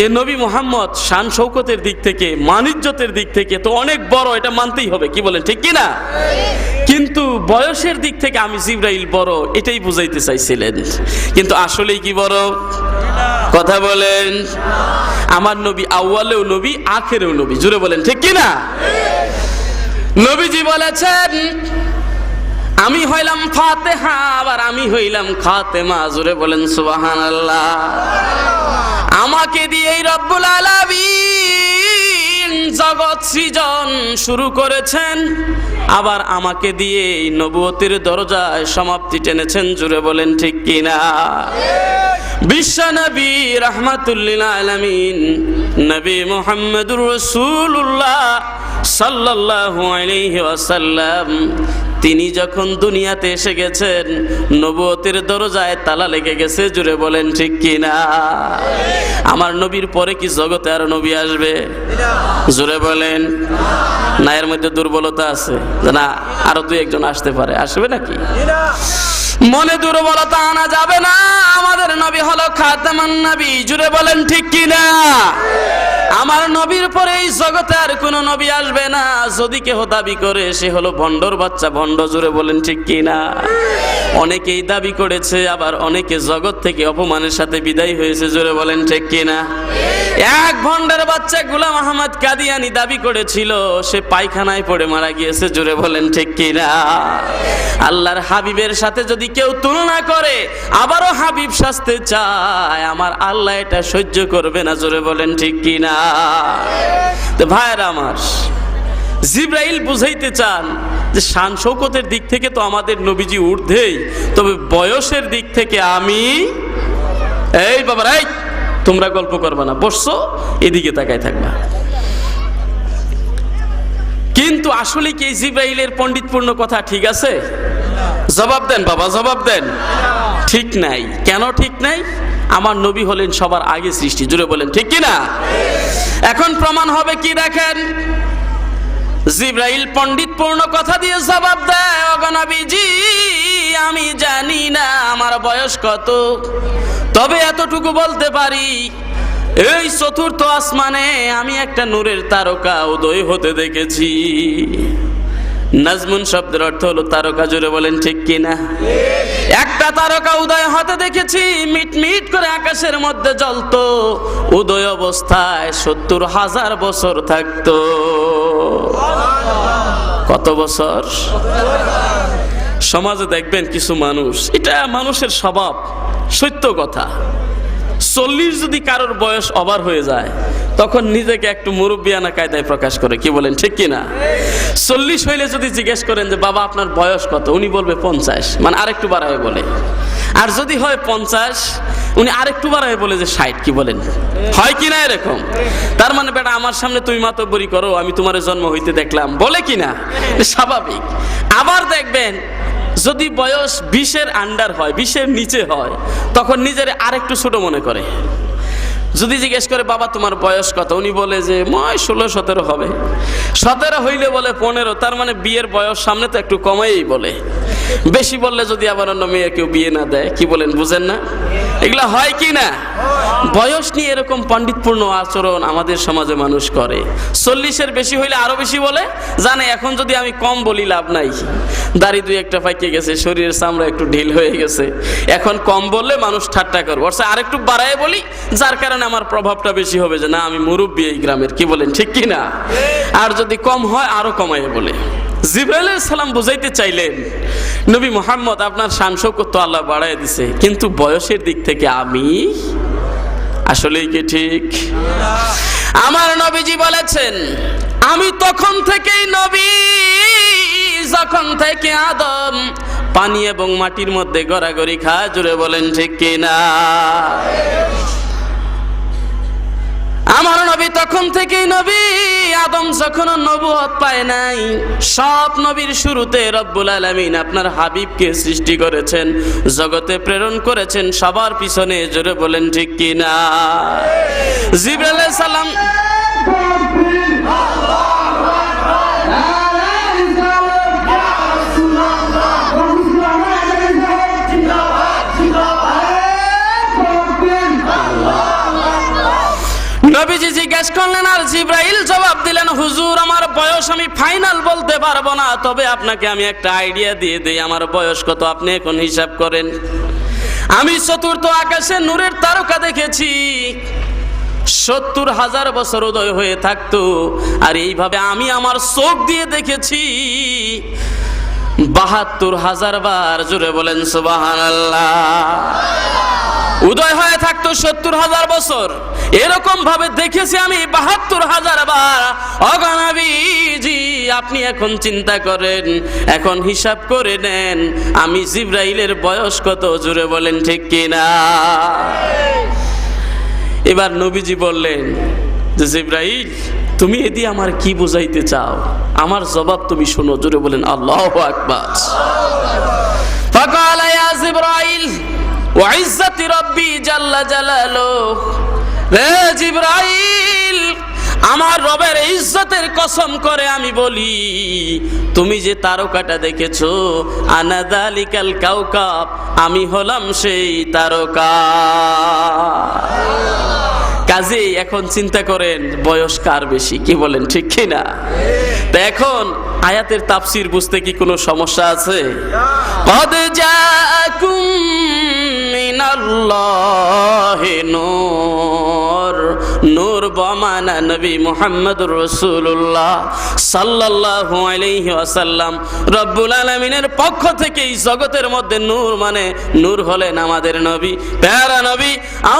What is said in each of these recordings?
এ নবী মুহাম্মদ শান শৌকতের দিক থেকে, মানিজ্যতের দিক থেকে তো অনেক বড়, এটা মানতেই হবে, কি বলেন ঠিক কিনা? কিন্তু বয়সের দিক থেকে আমি জিবরাইল বড়, এটাই বুঝাইতে চাইছিলেন। কিন্তু আসলেই কি বড়? কথা বলেন। আমার নবী আউয়ালেও নবী, আখেরেও নবী, জুড়ে বলেন ঠিক কিনা? নবীজি বলেছেন আমি হইলাম ফাতেহা, আবার আমি হইলাম খাতেমা, জুড়ে বলেন সুবহানাল্লাহ। আমাকে দিয়েই রব্বুল আলামিন জগৎ সৃজন শুরু করেছেন, আবার আমাকে দিয়েই নবুয়তের দরজায় সমাপ্তি টেনেছেন, জুড়ে বলেন ঠিক কিনা? বিশ্ব নবী রাহমাতুল লিল আলামিন নবী মুহাম্মদুর রাসূলুল্লাহ সাল্লাল্লাহু আলাইহি ওয়াসাল্লাম, তিনি যখন দুনিয়াতে এসে গেছেন নবুয়তের দরজায় তালা লেগে গেছে, জুড়ে বলেন ঠিক কিনা? আমার নবীর পরে কি জগতে আর নবী আসবে? জুড়ে বলেন। না এর মধ্যে দুর্বলতা আছে, না আরো দুই একজন আসতে পারে, আসবে নাকি? মনে দুর্বলতা আনা যাবে না। আমাদের নবী হলো খাতামান নবী, জুড়ে বলেন ঠিক কিনা? আমার নবীর পরে এই জগতে আর কোনো নবী আসবে না। যদি কেহ দাবি করে সে হলো ভণ্ডর বাচ্চা, ভণ্ড, জুড়ে বলেন ঠিক কিনা? অনেকেই দাবি করেছে, আবার অনেকে জগৎ থেকে অপমানের সাথে বিদায় হয়েছে, জুড়ে বলেন ঠিক কিনা? এক ভণ্ডের বাচ্চা গোলাম আহমদ কাদিয়ানি দাবি করেছিল সে পায়খানায় পড়ে মারা গিয়েছে, জুড়ে বলেন ঠিক কিনা? আল্লাহর হাবিবের সাথে যদি কেউ তুলনা করে আবারও হাবিব শাস্তে চায়, আমার আল্লাহ এটা সহ্য করবে না, জোরে বলেন ঠিক কিনা? তো ভাইরা আমার, জিবরাইল বুঝাইতে চান যে শান শৌকতের দিক থেকে তো আমাদের নবীজি ঊর্ধ্বেই, তবে বয়সের দিক থেকে আমি, এই বাবা এই তোমরা গল্প করবা না, বসছো এদিকে তাকায় থাকবা। কিন্তু আসলে কি জিবরাইলের পণ্ডিতপূর্ণ কথা ঠিক আছে? জবাব দেন বাবা, জবাব দেন। ঠিক নাই। কেন ঠিক নাই? আমার নবী হলেন সবার আগে সৃষ্টি, জুড়ে বলেন ঠিক কিনা? এখন প্রমাণ হবে কি দেখেন, জিবরাইল পণ্ডিতপূর্ণ কথা দিয়ে জবাব দেয়, ওগো নবীজি আমি জানি না আমার বয়স কত, তবে এতটুকু বলতে পারি এই চতুর্থ আসমানে আমি একটা নূরের তারকা উদয় হতে দেখেছি। নাজমুন শব্দের অর্থ হলো তারকা, জুড়ে বলেন ঠিক কিনা? একটা তারকা উদয় হতে দেখেছি, মিটমিট করে আকাশের মধ্যে জ্বলতো, উদয় অবস্থায় ৭০,০০০ বছর থাকতো। কত বছর? সমাজে দেখবেন কিছু মানুষ, এটা মানুষের স্বভাব, সত্য কথা, ৪০ যদি কারোর বয়স ওভার হয়ে যায় তখন নিজেকে একটু মুরব্বিয়ানা কায়দায় প্রকাশ করে, কি বলেন ঠিক কিনা? ৪০ হইলে যদি জিজ্ঞেস করেন যে বাবা আপনার বয়স কত, উনি বলবে ৫০, মানে আরেকটু বাড়ায় বলে। আর যদি হয় ৫০, উনি আরেকটু বাড়ায় বলে যে ৬০, কি বলেন? হয় কিনা এরকম? তার মানে বেটা আমার সামনে তুমি মাতব্বরি করো, আমি তোমার জন্ম হইতে দেখলাম, বলে কিনা? স্বাভাবিক। আবার দেখবেন যদি বয়স ২০-এর আন্ডার হয়, ২০-এর নিচে হয়, তখন নিজের আরেকটু ছোট মনে করে। যদি জিজ্ঞেস করে বাবা তোমার বয়স কত, উনি বলে যে ১৬-১৭ হবে। ১৭ হইলে বলে ১৫, তার মানে বিয়ের বয়স সামনে তো একটু কমাই বলে। বেশি বললে যদি আবার অন্য মেয়ে কেউ বিয়ে না দেয়, কি বলেন? বুঝেন না? এগুলা হয় কি না? বয়স নিয়ে এরকম পণ্ডিতপূর্ণ আচরণ আমাদের সমাজে মানুষ করে। ৪০-এর বেশি হইলে আরো বেশি বলে, জানে এখন যদি আমি কম বলি লাভ নাই, দাড়ি দুই একটা পাইকে গেছে, শরীরের চামড়া একটু ঢিল হয়ে গেছে, এখন কম বললে মানুষ ঠাট্টা করবে, অর্থাৎ আরেকটু বাড়ায় বলি, যার কারণে আমার প্রভাবটা বেশি হবে যে না আমি মুরব্বী এই গ্রামের, কি বলেন ঠিক কি না? আর যদি কম হয় আরো কমায় বলে। জিবরাইল আলাইহিস সালাম বুঝাইতে চাইলেন নবী মুহাম্মদ আপনার শান শৌকত তো আল্লাহ বাড়ায় দিছে, কিন্তু বয়সের দিক থেকে আমি, আসলেই কি ঠিক? আমার নবীজি বলেছেন আমি তখন থেকেই নবী যখন থেকে আদম পানি এবং মাটির মধ্যে গড়াগড়ি খায়, জুড়ে বলেন ঠিক কিনা? আমার নবী তখন থেকেই নবী, আদম যখন নবুয়ত পায় নাই, সব নবীর শুরুতে রব্বুল আলামিন আপনার হাবিবকে সৃষ্টি করেছেন, জগতে প্রেরণ করেছেন, সবার পিছনে, জোরে বলেন ঠিক কিনা? জিবরাইল আলাইহিস সালাম নবীজি জিজ্ঞেস করলেন আর জিবরাইল জবাব দিলেন, হুজুর আমার বয়স আমি ফাইনাল বলতে পারবো না, তবে আপনাকে আমি একটা আইডিয়া দিয়ে দেই আমার বয়স কত আপনি এখন হিসাব করেন। আমি চতুর্থ আকাশে নূরের তারকা দেখেছি ৭০,০০০ বছর উদয় হয়ে থাকতো, আর এইভাবে আমি আমার চোখ দিয়ে দেখেছি ৭২,০০০ বার। জোরে বলেন সুবহানাল্লাহ। উদয় হয়ে থাকতো ৭০,০০০ বছর, এরকম ভাবে দেখেছি আমি ৭২,০০০ বার। অগণাবীজি আপনি এখন চিন্তা করেন, এখন হিসাব করে নেন আমি জিবরাইলের বয়স কত। জোরে বলেন ঠিক কিনা? এবার নবীজি বললেন যে জিবরাইল তুমি এদি আমার কি বুঝাইতে চাও, আমার জবাব তুমি শোনো। জোরে বলেন আল্লাহু আকবার। ফাকালা ইয়া জিবরাইল ওয়া ইজ্জতি রাব্বি জাল্লা জালালুহু, হে জিবরাইল আমার রবের ইজ্জতের কসম করে আমি বলি, তুমি যে তারকাটা দেখেছো আনা যালিকাল কাওকাব, আমি হলাম সেই তারকা। কাজেই এখন চিন্তা করেন বয়স কার বেশি, কি বলেন ঠিক কিনা? তো এখন আয়াতের তাফসীর বুঝতে কি কোনো সমস্যা আছে? কদ জাআকুম মিনাল্লাহি নূর, নূর বমানা নবী মুহাম্মদুর রাসূলুল্লাহ সাল্লাল্লাহু আলাইহি ওয়াসাল্লাম, রব্বুল আলামিনের পক্ষ থেকে এই জগতের মধ্যে নূর মানে নূর হলেন আমাদের নবী, প্যারা নবী,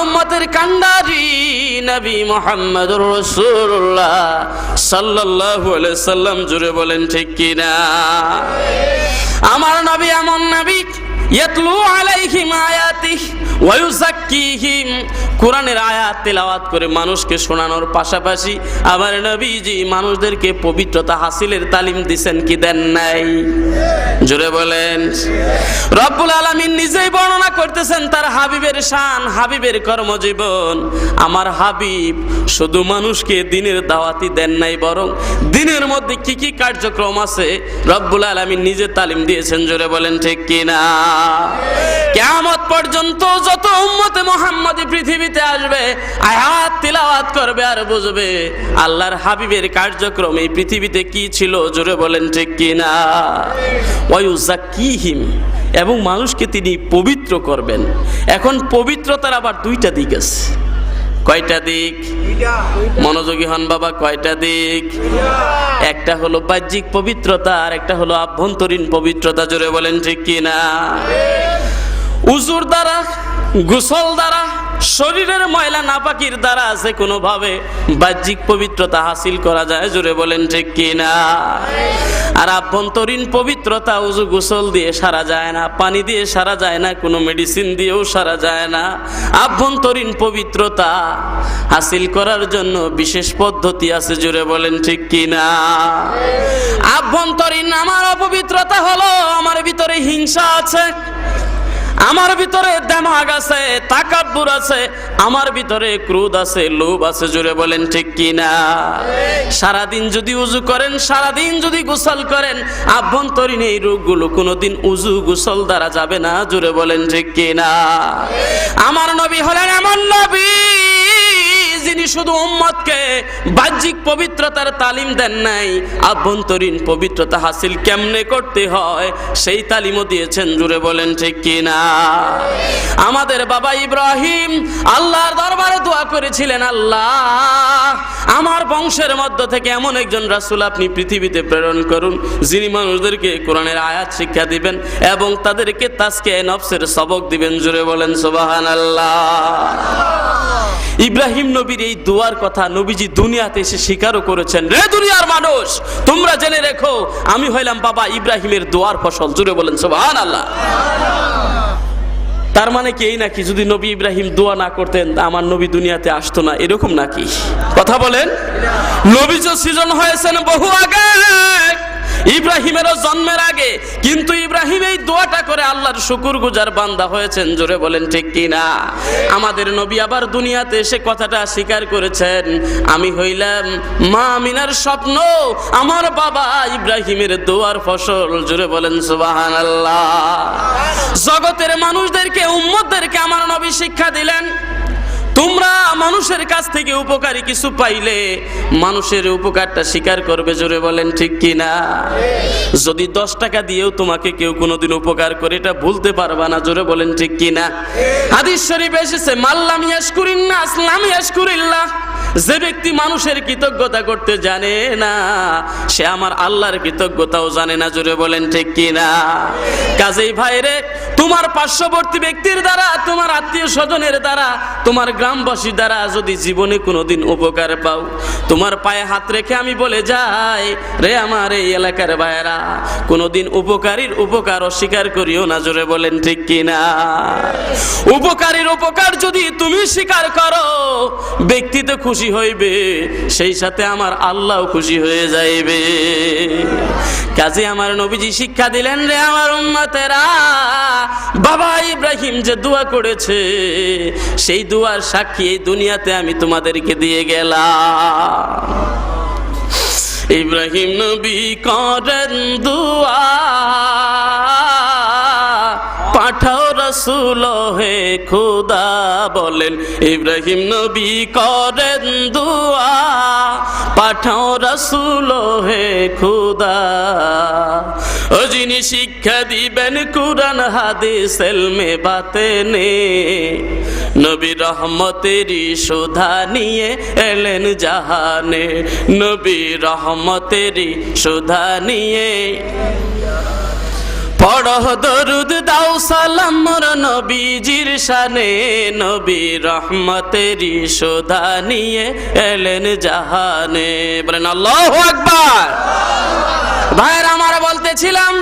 উম্মতের কান্ডারি নবী মুহাম্মদুর রাসূলুল্লাহ সাল্লাল্লাহু আলাইহি সাল্লাম। জুড়ে বলেন ঠিক কিনা? আমার নবী এমন নবী ইয়াতলু আলাইহিম আয়াতিহি ওয়া ইউযাক্কিহিম, কোরআনের আয়াত তেলাওয়াত করে মানুষকে শোনানোর পাশাপাশি আমার নবীজি মানুষদেরকে পবিত্রতা হাসিলের তালিম দিবেন কি দেন নাই? জোরে বলেন। রব্বুল আলামিন নিজেই বর্ণনা করতেছেন তার হাবিবের শান, হাবিবের কর্মজীবন। আমার হাবিব শুধু মানুষকে দ্বীনের দাওয়াতি দেন নাই, বরং দ্বীনের মধ্যে কি কি কার্যক্রম আছে রব্বুল আলামিন নিজে তালিম দিয়েছেন। জোরে বলেন ঠিক কিনা? কিয়ামত পর্যন্ত যত উম্মতে মুহাম্মদী পৃথিবীতে আসবে আয়াত তিলাওয়াত করবে আর বুঝবে আল্লাহর হাবিবের কার্যক্রম এই পৃথিবীতে কি ছিল। জোরে বলেন ঠিক কিনা? ওয়া ইউযাক্কিহিম, এবং মানুষকে তিনি পবিত্র করবেন। এখন পবিত্রতার আবার দুইটা দিক আছে। কয়টা দিক? মনোযোগী হন বাবা, কয়টা দিক? একটা হলো বাহ্যিক পবিত্রতা আর একটা হলো আভ্যন্তরীণ পবিত্রতা। জোরে বলেন ঠিক কিনা? উজুর দ্বারা, গোসল দ্বারা, শরীরের ময়লা নাপাকির দ্বারা আছে কোনোভাবে বাহ্যিক পবিত্রতা হাসিল করা যায়। জোরে বলেন ঠিক কিনা? আর আভ্যন্তরীণ পবিত্রতা উজু গোসল দিয়ে সারা যায় না, পানি দিয়ে সারা যায় না, কোনো মেডিসিন দিয়েও সারা যায় না। আভ্যন্তরীণ পবিত্রতা হাসিল করার জন্য বিশেষ পদ্ধতি আছে। জোরে বলেন ঠিক কিনা? আভ্যন্তরীণ আমার অপবিত্রতা হলো আমার ভিতরে হিংসা আছে, আমার ভিতরে দেমাগ আছে, তাকাব্বুর আছে, আমার ভিতরে ক্রোধ আছে, লোভ আছে। জোরে বলেন ঠিক কিনা? সারাদিন যদি উজু করেন, সারাদিন যদি গোসল করেন, আভ্যন্তরীণ এই রোগগুলো কোনোদিন উজু গোসল দ্বারা যাবে না। জোরে বলেন ঠিক কিনা? আমার নবী হলেন এমন নবী যিনি শুধু উম্মতকে বাহ্যিক পবিত্রতার তালিম দেন নাই, আভ্যন্তরীণ পবিত্রতা হাসিল কেমনে করতে হয় সেই তালিমও দিয়েছেন। জুড়ে বলেন ঠিক কিনা? আমাদের বাবা ইব্রাহিম আল্লাহর দরবারে দোয়া করেছিলেন, আল্লাহ আমার বংশের মধ্য থেকে এমন একজন রাসূল আপনি পৃথিবীতে প্রেরণ করুন যিনি মানুষদেরকে কোরআনের আয়াত শিক্ষা দিবেন এবং তাদেরকে তাজকিয়া নফসের সবক দিবেন। জুড়ে বলেন সুবহানাল্লাহ। ইব্রাহিম নবীর এই দোয়ার কথা নবীজি দুনিয়াতে এসে স্বীকারও করেছেন। রে দুনিয়ার মানুষ, তোমরা জেনে রেখো আমি হইলাম বাবা ইব্রাহিমের দোয়ার ফসল। জুড়ে বলেন সুবহানাল্লাহ। তার মানে কি এই নাকি যদি নবী ইব্রাহিম দোয়া না করতেন আমার নবী দুনিয়াতে আসতো না, এরকম নাকি? কথা বলেন। নবী তো সৃজন হয়েছেন বহু আগে, ইব্রাহিমেরও জন্মের আগে, কিন্তু ইব্রাহিম এই দোয়াটা করে আল্লাহর শুকরগুজার বান্দা হয়েছেন। জোরে বলেন ঠিক কিনা? আমাদের নবী আবার দুনিয়াতে এসে কথাটা স্বীকার করেছেন, আমি হইলাম মা আমিনার স্বপ্ন, আমার বাবা ইব্রাহিমের দোয়ার ফসল। জোরে বলেন সুবহানাল্লাহ। জগতের মানুষদেরকে, উম্মতদেরকে আমার নবী শিক্ষা দিলেন তোমরা মানুষের কাছ থেকে উপকারী কিছু পাইলে মানুষের উপকারটা স্বীকার করবে, জোরে বলেন ঠিক কিনা? যদি 10 টাকা দিয়েও তোমাকে কেউ কোনোদিন উপকার করে এটা ভুলতে পারবা না, জোরে বলেন ঠিক কিনা? হাদিস শরীফে এসেছে, মাল্লাম ইয়াশকুরিন নাস লাম ইয়াশকুরিল্লাহ। যে ব্যক্তি মানুষের কৃতজ্ঞতা করতে জানে না, সে আমার আল্লাহর কৃতজ্ঞতাও জানে না, জোরে বলেন ঠিক কিনা? কাজেই ভাইরে, তোমার পার্শ্ববর্তী ব্যক্তির দ্বারা, তোমার আত্মীয় স্বজনের দ্বারা, তোমার গ্রামবাসীর দ্বারা যদি জীবনে কোনোদিন উপকার পাও, তোমার পায়ে হাত রেখে আমি বলে যাই, রে আমার এই এলাকার ভাইয়েরা, কোনোদিন উপকারীর উপকার অস্বীকার করিও না, জোরে বলেন ঠিক কিনা? উপকারীর উপকার যদি তুমি স্বীকার করো, ব্যক্তি তো খুশি হইবে, সেই সাথে আমার আল্লাহও খুশি হয়ে যাইবে। কাজে আমার নবীজি শিক্ষা দিলেন, রে আমার উম্মতেরা, বাবা ইব্রাহিম যে দোয়া করেছে, সেই দোয়ার সাক্ষী এই দুনিয়াতে আমি তোমাদেরকে দিয়ে গেলাম। ইব্রাহিম নবী করেন দোয়া, পাঠাও রাসূল হে খোদা, বলেন ইব্রাহিম নবী করেন দোয়া, পাঠাও রাসূল হে খোদা। ও যিনি শিক্ষা দিবেন কুরআন হাদিস ইলমে বাতেনে, নবী রহমতেরই সুধা নিয়ে এলেন জাহানে, নবী রহমতেরই সুধা নিয়ে। পড়ো দরুদ দাও সালাম মোর নবীজির শানে, নবী রহমতেরই সুধা নিয়ে এলেন জাহানে। বলেন আল্লাহু আকবার। ভাইরা আমার, বলতেছিলাম,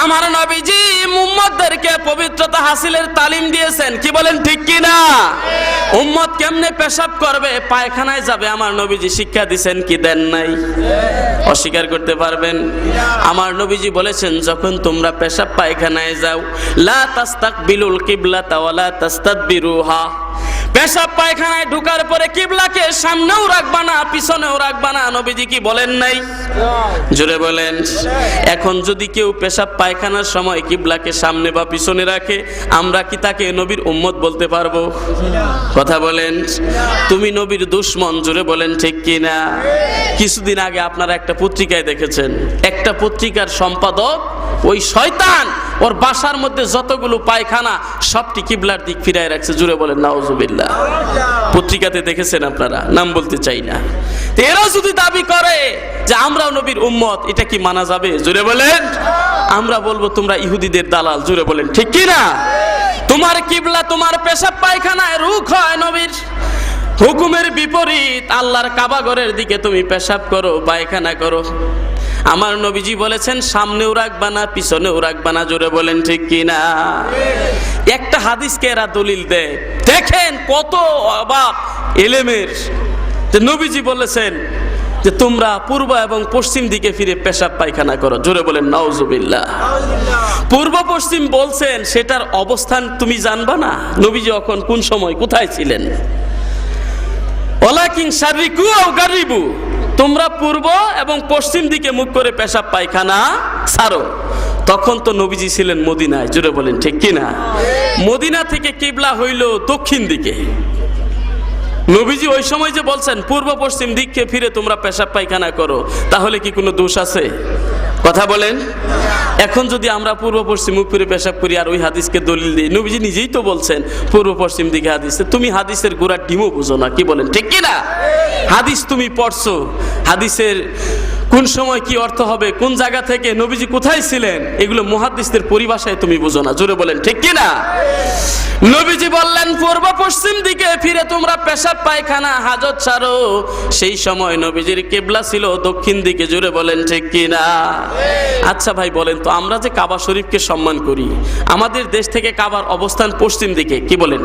আমার নবীজি উম্মতদেরকে পবিত্রতা হাসিলের তালিম দিয়েছেন, কি বলেন ঠিক কিনা? উম্মত কেমনে পেশাব করবে, পায়খানায় যাবে, আমার নবীজি শিক্ষা দিয়েছেন কি দেন নাই? অস্বীকার করতে পারবেন? আমার নবীজি বলেছেন, যখন তোমরা পেশাব পায়খানায় যাও, লা তাস্তাকবিলুল কিবলাতা ওয়া লা তাস্তাদবিরুহা। পেশাব পায়খানায় ঢোকার পরে কিবলাকে সামনেও রাখবা না, পিছনেও রাখবা না, নবীজি কি বলেন নাই? জোরে বলেন। এখন যদি কেউ পেশাব পায়খানার সময় কিবলাকে সামনে বা পিছনে রাখে, আমরা কি তাকে নবীর উম্মত বলতে পারবো? কথা বলেন। তুমি নবীর দুশমন, জোরে বলেন ঠিক কিনা? কিছুদিন আগে আপনারা একটা পত্রিকায় দেখেছেন, একটা পত্রিকার সম্পাদক ওই শয়তান ওর বাসার মধ্যে যতগুলো পায়খানা সবটি কিবলার দিক ফিরায় রাখছে, জুড়ে বলেন নাউজুবিল্লাহ। পত্রিকাতে দেখেছেন আপনারা, নাম বলতে চাই না। এরা যদি দাবি করে যে আমরাও নবীর উম্মত, এটা কি মানা যাবে? জুড়ে বলেন। আমরা বলবো তোমরা ইহুদিদের দালাল, জুড়ে বলেন ঠিক কি না? তোমার কিবলা তোমার পেশাব পায়খানায় রুখ হয় নবীর হুকুমের বিপরীত, আল্লাহর কাবা ঘরের দিকে তুমি পেশাব করো, পায়খানা করো। আমার নবীজি বলেছেন সামনেও রাখবা না, পিছনেও রাখবা না, জোরে বলেন ঠিক কিনা? একটা হাদিসকে এরা দলিল দেয়, দেখেন কত অবাক এলেমের। যে নবীজি বলেছেন যে তোমরা পূর্ব এবং পশ্চিম দিকে ফিরে পেশাব পায়খানা করো, জোরে বলেন নাউজুবিল্লাহ। পূর্ব পশ্চিম বলছেন, সেটার অবস্থান তুমি জানবা না নবীজি এখন কোন সময় কোথায় ছিলেন? ওয়ালাকিন শাররিকু আও গারিবু, তোমরা পূর্ব এবং পশ্চিম দিকে মুখ করে পেশাব পায়খানা ছাড়ো। তখন তো নবীজি ছিলেন মদিনায়, জোরে বলেন ঠিক কিনা? মদিনা থেকে কিবলা হইল দক্ষিণ দিকে। নবীজি ওই সময় যে বলছেন পূর্ব পশ্চিম দিককে ফিরে তোমরা পেশাব পায়খানা করো, তাহলে কি কোনো দোষ আছে? কথা বলেন। এখন যদি আমরা পূর্ব পশ্চিম মুখ করে পেশাব করি আর ওই হাদিসকে দলিল দিই, নবীজি নিজেই তো বলছেন পূর্ব পশ্চিম দিকে হাদিস, তুমি হাদিসের গোড়ার ডিমও বুঝো না, কি বলেন ঠিক কিনা? হাদিস তুমি পড়ছো, হাদিসের কোন সময় কি অর্থ হবে, কোন জায়গা থেকে নবীজি কোথায় ছিলেন, এগুলো মুহাদ্দিসদের পরিভাষায় তুমি বুঝো না, জোরে বলেন ঠিক কিনা? নবীজি বললেন পূর্ব পশ্চিম দিকে ফিরে তোমরা পেশাব পায়খানা হাজত ছাড়ো। সেই সময় নবীজির কিবলা ছিল দক্ষিণ দিকে, জোরে বলেন ঠিক কিনা? আচ্ছা ভাই বলেন তো, আমরা যে কাবা শরীফকে সম্মান করি, আমাদের দেশ থেকে কাবার অবস্থান পশ্চিম দিকে, কি বলেন?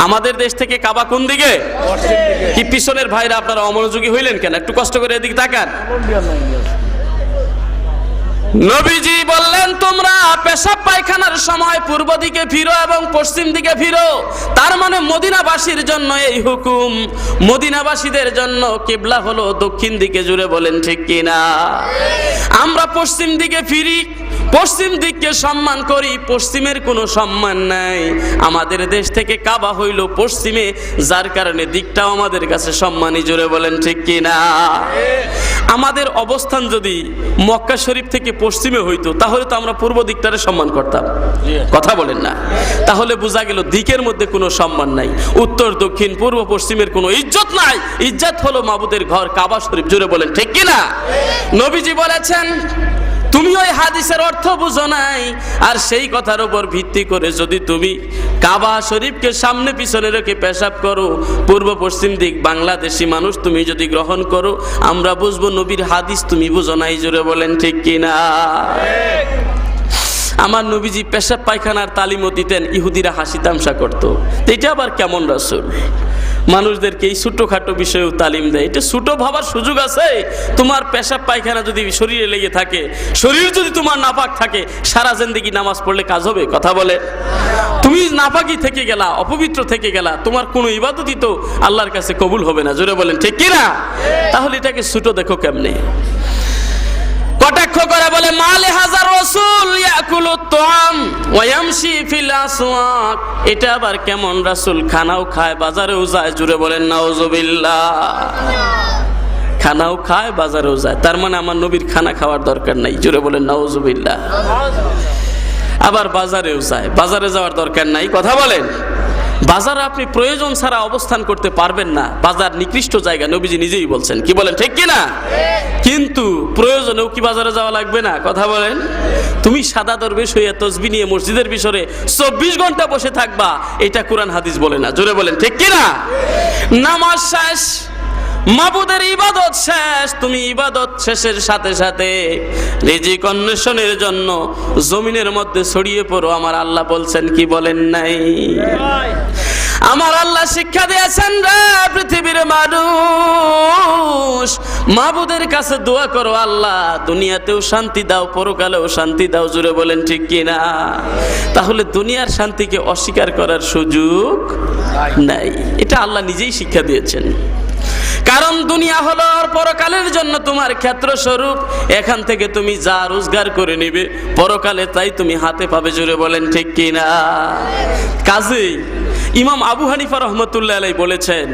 আমাদের দেশ থেকে কাবা কোন দিকে? কি পিছনের ভাইরা আপনারা অমনোযোগী হইলেন কেন? একটু কষ্ট করে এদিকে তাকান। নবীজি বললেন তোমরা পেশাব পায়খানার সময় পূর্ব দিকে ফিরো এবং পশ্চিম দিকে ফিরো। তার মানে মদিনাবাসীর জন্য এই হুকুম, মদিনাবাসীদের জন্য কিবলা হলো দক্ষিণ দিকে, জুড়ে বলেন ঠিক কিনা? আমরা পশ্চিম দিকে ফিরি, পশ্চিম দিককে সম্মান করি, পশ্চিমের কোনো সম্মান নাই। আমাদের দেশ থেকে কাবা হইল পশ্চিমে, যার কারণে দিকটাও আমাদের কাছে সম্মানী। জোরে বলেন ঠিক কি না? আমাদের অবস্থান যদি মক্কা শরীফ থেকে পশ্চিমে হইতো তাহলে তো আমরা পূর্ব দিকটারে সম্মান করতাম। কথা বলেন না? তাহলে বোঝা গেল দিকের মধ্যে কোনো সম্মান নাই, উত্তর দক্ষিণ পূর্ব পশ্চিমের কোনো ইজ্জত নাই। ইজ্জত হলো মাবুদের ঘর কাবা শরীফ। জোরে বলেন ঠিক কি না? নবীজি বলেছেন তুমি ওই হাদিসের অর্থ বুঝো নাই, আর সেই কথার উপর ভিত্তি করে যদি তুমি কাবা শরীফকে সামনে পিছনে রেখে পেশাব করো, পূর্ব পশ্চিম দিক বাংলাদেশি মানুষ তুমি যদি গ্রহণ করো, আমরা বুঝবো নবীর হাদিস তুমি বুঝো নাই। জোরে বলেন ঠিক কিনা? আমার নবীজি পেশাব পায়খানার তালিমও দিতেন, ইহুদিরা হাসি তামসা করতো। এটা আবার কেমন রাসূল? মানুষদেরকে এই ছোটখাটো বিষয়েও তালিম দেয়। এটা ছোট ভাবার সুযোগ আছে? তোমার পেশাব পায়খানা যদি শরীরে লেগে থাকে, শরীর যদি তোমার নাপাক থাকে, সারা জিন্দেগি নামাজ পড়লে কাজ হবে? কথা বলে? তুমি নাপাকি থেকে গেলা, অপবিত্র থেকে গেলা, তোমার কোনো ইবাদতই তো আল্লাহর কাছে কবুল হবে না। জোরে বলেন ঠিক কি না? তাহলে এটাকে ছোট দেখো কেমনে? কটাক্ষ করে বলে মালে হাজার রাসূল ইয়াকুলুত তুআম ওয়া ইয়ামশি ফিল আসওয়াক। এটা আবার কেমন রাসূল? খানাও খায় বাজারেও যায়। জোরে বলেন নাউজুবিল্লাহ। খানাও খায় বাজারেও যায়, তার মানে আমার নবীর খানা খাওয়ার দরকার নাই। জোরে বলেন নাউজুবিল্লাহ। আবার বাজারেও যায়, বাজারে যাওয়ার দরকার নাই। কথা বলেন? বাজারে আপনি প্রয়োজন ছাড়া অবস্থান করতে পারবেন না। বাজার নিকৃষ্ট জায়গা, নবীজি নিজেই বলছেন। কি বলেন ঠিক কি না? কিন্তু প্রয়োজনেও কি বাজারে যাওয়া লাগবে না? কথা বলেন? তুমি সাদা দরবেশ হইয়া তসবিহ নিয়ে মসজিদের ভিতরে 24 ঘন্টা বসে থাকবা, এটা কোরআন হাদিস বলে না। জোরে বলেন ঠিক কি না? নামাজ শেষ, মাবুদের ইবাদত শেষ, তুমি ইবাদত শেষের সাথে সাথে রিজিক অন্বেষণের জন্য জমিনের মধ্যে ছড়িয়ে পড়ো। আমার আল্লাহ বলছেন কি বলেন নাই? আমার আল্লাহ শিক্ষা দিয়েছেন রে পৃথিবীর মানুষ, মাবুদের কাছে দোয়া করো, আল্লাহ দুনিয়াতেও শান্তি দাও, পরকালেও শান্তি দাও। জুড়ে বলেন ঠিক কিনা? তাহলে দুনিয়ার শান্তিকে অস্বীকার করার সুযোগ নাই। এটা আল্লাহ নিজেই শিক্ষা দিয়েছেন। কারণ দুনিয়া হলো পরকালের জন্য তোমার ক্ষেত্র স্বরূপ। এখান থেকে তুমি যা রোজগার করে নিবে, পরকালে তাই তুমি হাতে পাবে। জোরে বলেন ঠিক কিনা? কাজেই ইমাম আবু হানিফা রহমতুল্লাহ আলাইহি বলেছেন,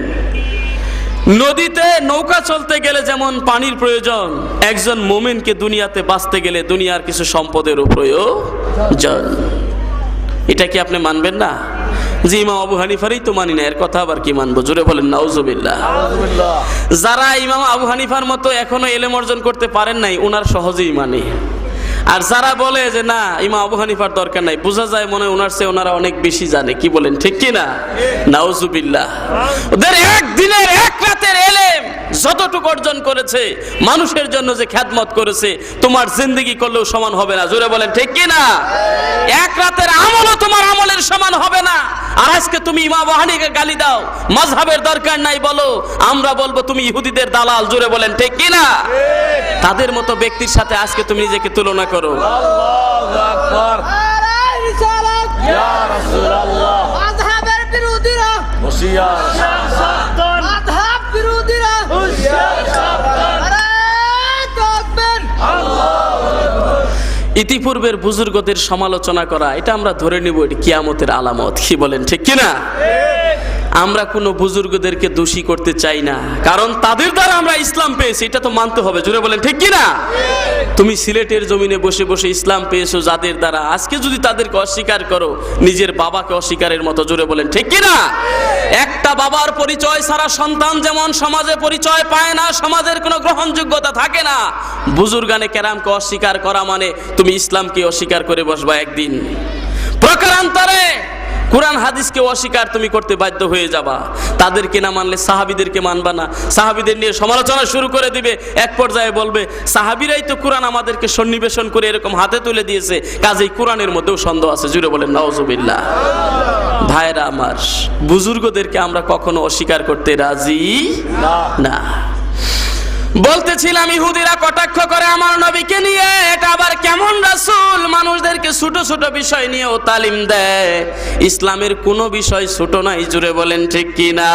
নদীতে নৌকা চলতে গেলে যেমন পানির প্রয়োজন, একজন মুমিনকে দুনিয়াতে বাঁচতে গেলে দুনিয়ার কিছু সম্পদেরও প্রয়োজন। এটা কি আপনি মানবেন না? যে ইমাম আবু হানিফারই তো মানি না, এর কথা আবার কি মানবো? জোরে বলেন নাউজুবিল্লাহ। যারা ইমাম আবু হানিফার মতো এখনো ইলম অর্জন করতে পারেন নাই, ওনার সহজেই মানে। আর যারা বলে যে না ইমাম আবু হানিফার দরকার নাই, বোঝা যায় মনে ওনার চেয়ে ওনারা অনেক বেশি জানে। কি বলেন ঠিক কি না? নাউজুবিল্লাহ। ওদের একদিনের এক রাতের ইলম যতটুকু অর্জন করেছে, মানুষের জন্য যে খেদমত করেছে, তোমার জিন্দেগি করলেও সমান হবে না। জোরে বলেন ঠিক কি না? এক রাতের আমলও তোমার আমলের সমান হবে না। আর আজকে তুমি ইমাম আবু হানিফাকে গালি দাও, মাযহাবের দরকার নাই বলো, আমরা বলবো তুমি ইহুদিদের দালাল। জোরে বলেন ঠিক কি না? তাদের মতো ব্যক্তির সাথে আজকে তুমি নিজেকে তুলনা করো। আল্লাহু আকবার। ইয়া রাসূলুল্লাহ। মাযহাবের বিরোধীরা হুঁশিয়ার সাবধান, মাযহাব বিরোধীরা হুঁশিয়ার সাবধান। আরে তাকবীর। আল্লাহু আকবার। ইতিপূর্বের বুজুর্গদের সমালোচনা করা, এটা আমরা ধরে নিব এটি কিয়ামতের আলামত। কি বলেন ঠিক কি না? আমরা কোনো বুজুর্গদেরকে দোষী করতে চাই না, কারণ তাদের দ্বারা আমরা ইসলাম পেয়েছি, এটা তো মানতে হবে। জোরে বলেন ঠিক কি না? তুমি সিলেটের জমিনে বসে বসে ইসলাম পেয়েছো যাদের দ্বারা, আজকে যদি তাদেরকে অস্বীকার করো, নিজের বাবাকে অস্বীকারের মতো। জোরে বলেন ঠিক কি না? একটা বাবার পরিচয় ছাড়া সন্তান যেমন সমাজে পরিচয় পায় না, সমাজের কোনো গ্রহণযোগ্যতা থাকে না, বুজুর্গানে কেরামকে অস্বীকার করা মানে তুমি ইসলামকে অস্বীকার করে বসবা একদিন। প্রকারান্তরে কোরআন হাদিসকে অস্বীকার তুমি করতে বাধ্য হয়ে যাবা। তাদেরকে না মানলে সাহাবীদেরকে মানবা না, সাহাবীদের নিয়ে সমালোচনা শুরু করে দিবে। এক পর্যায়ে বলবে সাহাবীরাই তো কোরআন আমাদেরকে সন্নিবেশন করে এরকম হাতে তুলে দিয়েছে, কাজেই কোরআনের মধ্যেও সন্দেহ আছে। জুড়ে বলেন নাউজুবিল্লাহ। ভাইরা আমার, বুজুর্গদেরকে আমরা কখনো অস্বীকার করতে রাজি না। বলতেছিলাম ইহুদিরা কটাক্ষ করে আমার নবীকে নিয়ে, এটা আবার কেমন রাসূল? মানুষদেরকে ছোট ছোট বিষয় নিয়েও তালিম দেয়। ইসলামের কোনো বিষয় ছোট নাই। জুড়ে বলেন ঠিক কি না?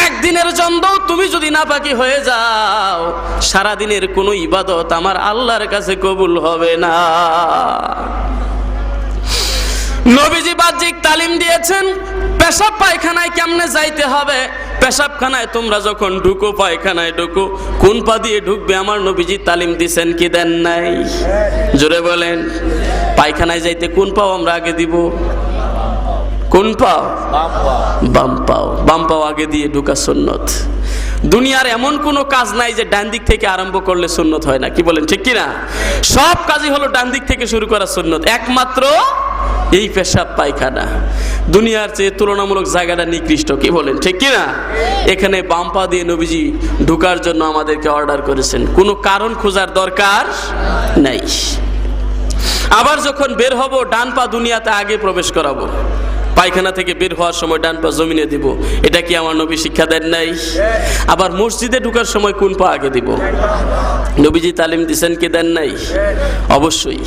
একদিনের জন্যও তুমি যদি নাপাকি হয়ে যাও, সারাদিনের কোনো ইবাদত আমার আল্লাহর কাছে কবুল হবে না। নবীজি বাহ্যিক তালিম দিয়েছেন পেশাব পায়খানায় কেমনে যাইতে হবে। পেশাবখানায় তোমরা যখন ঢুকো, পায়খানায় ঢুকো, কোন পা দিয়ে ঢুকবে আমার নবীজি তালিম দিছেন কি দেন নাই? জোরে বলেন। পায়খানায় যাইতে কোন পাও আমরা আগে দিব? কোন পাও? বাম পাও। বাম পাও আগে দিয়ে ঢুকা সুন্নত। দুনিয়ার এমন কোনো কাজ নাই যে ডান দিক থেকে আরম্ভ করলে সুন্নত হয় না, কি বলেন ঠিক কিনা? সব কাজই হলো ডান দিক থেকে শুরু করা সুন্নত, একমাত্র এই পেশাব পায়খানা দুনিয়ার চেয়ে তুলনামূলক জায়গাটা নিকৃষ্ট, কি বলেন ঠিক কিনা? এখানে বাম পা দিয়ে নবীজি ঢুকার জন্য আমাদেরকে অর্ডার করেছেন, কোনো কারণ খোঁজার দরকার নাই। আবার যখন বের হব ডান পা দুনিয়াতে আগে প্রবেশ করাবো, পায়খানা থেকে বের হওয়ার সময় ডান পা জমিনে দিব, এটা কি আমার নবী শিক্ষা দেন নাই? আবার মসজিদে ঢুকার সময় কোন পা আগে দিব? নবীজি তালিম দিছেন কি দেন নাই? অবশ্যই।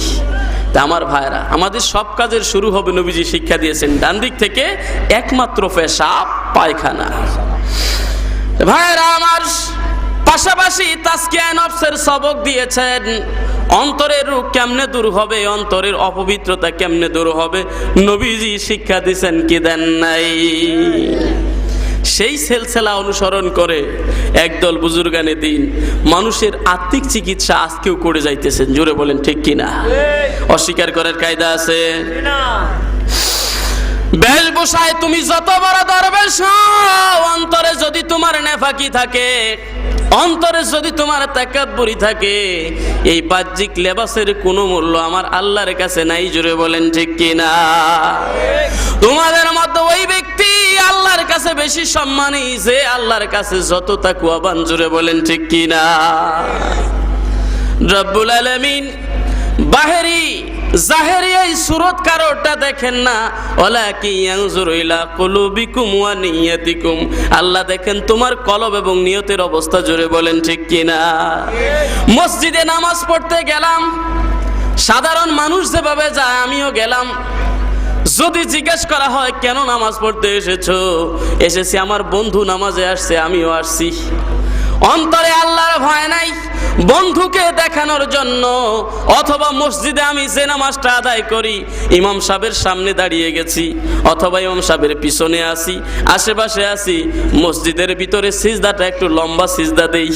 তা আমার ভাইরা, আমাদের সব কাজের শুরু হবে নবীজি শিক্ষা দিয়েছেন ডান দিক থেকে, একমাত্র পেশাব পায়খানা। ভাইরা আমার, পাশাপাশি তাজকিয়া নফসের সবক দিয়েছেন। অন্তরের রোগ কেমনে দূর হবে, অন্তরের অপবিত্রতা কেমনে দূর হবে, নবীজি শিক্ষা দিয়েছেন কি দেন নাই? সেই সিলসিলা অনুসরণ করে একদল বুজুর্গানে দিন মানুষের আত্মিক চিকিৎসা আজকেও করে যাইতেছেন। জোরে বলেন ঠিক কিনা? অস্বীকার করার কায়দা আছে? বেশভূষায় তুমি যত বড় দরবেশ হও, অন্তরে যদি তোমার নেফাকি থাকে, অন্তরে যদি তোমার তাকাব্বুরি থাকে, এই বাহ্যিক লেবাসের কোনো মূল্য আমার আল্লাহর কাছে নাই। জোরে বলেন ঠিক কিনা? তোমাদের মতো ওই ব্যক্তি আল্লাহর কাছে বেশি সম্মানী যে আল্লাহর কাছে যত তাকওয়াবান। জোরে বলেন ঠিক কিনা? রব্বুল আলামিন বাহিরি জাহেরি এই সুরত কারোটা দেখেন না, ওয়ালাকি ইয়ানজুরু ইলা কুলুবিকুম ওয়া নিয়াতিকুম। আল্লাহ দেখেন তোমার কলব এবং নিয়তের অবস্থা। জোরে বলেন ঠিক কিনা? মসজিদে নামাজ পড়তে গেলাম, সাধারণ মানুষ যেভাবে যায় আমিও গেলাম। যদি জিজ্ঞেস করা হয় কেন নামাজ পড়তে এসেছো, এসেছি আমার বন্ধু নামাজে আসছে, আমিও আসছি। অন্তরে আল্লাহর ভয় নাই, বন্ধুকে দেখানোর জন্য। অথবা মসজিদে আমি যে নামাজটা আদায় করি ইমাম সাহেবের সামনে দাঁড়িয়ে গেছি, অথবা ইমাম সাহেবের পিছনে আসি, আশেপাশে আসি, মসজিদের ভিতরে সিজদাটা একটু লম্বা সিজদা দেই।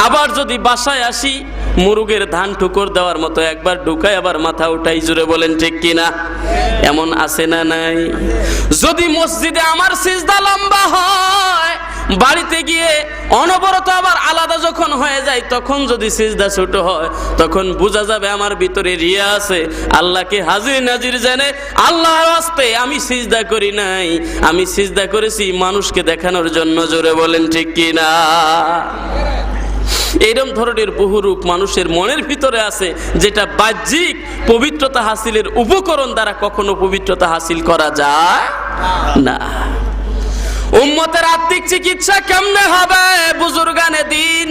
আবার যদি বাসায় আসি মুরুগের ধান ঠুকর দেওয়ার মতো একবার ঢুকাই আবার মাথা উঠাই। জুড়ে বলেন ঠিক কিনা? এমন আছে না নাই? যদি মসজিদে আমার সিজদা লম্বা হয়, বাড়িতে গিয়ে অনবরত আবার আলাদা যখন হয়ে যায়, তখন যদি সিজদা ছোট হয়, তখন বোঝা যাবে আমার ভিতরে রিয়া আছে। আল্লাহকে হাজির নাজির জেনে আল্লাহর রাস্তে আমি সিজদা করি নাই, আমি সিজদা করেছি মানুষকে দেখানোর জন্য। জোরে বলেন ঠিক কিনা? এরকম ধরনের বহু রূপ মানুষের মনের ভিতরে আছে, যেটা বাহ্যিক পবিত্রতা হাসিলের উপকরণ দ্বারা কখনো পবিত্রতা হাসিল করা যায় না। উম্মতের আত্মিক চিকিৎসা কেমনে হবে? বুজুর্গানে দিন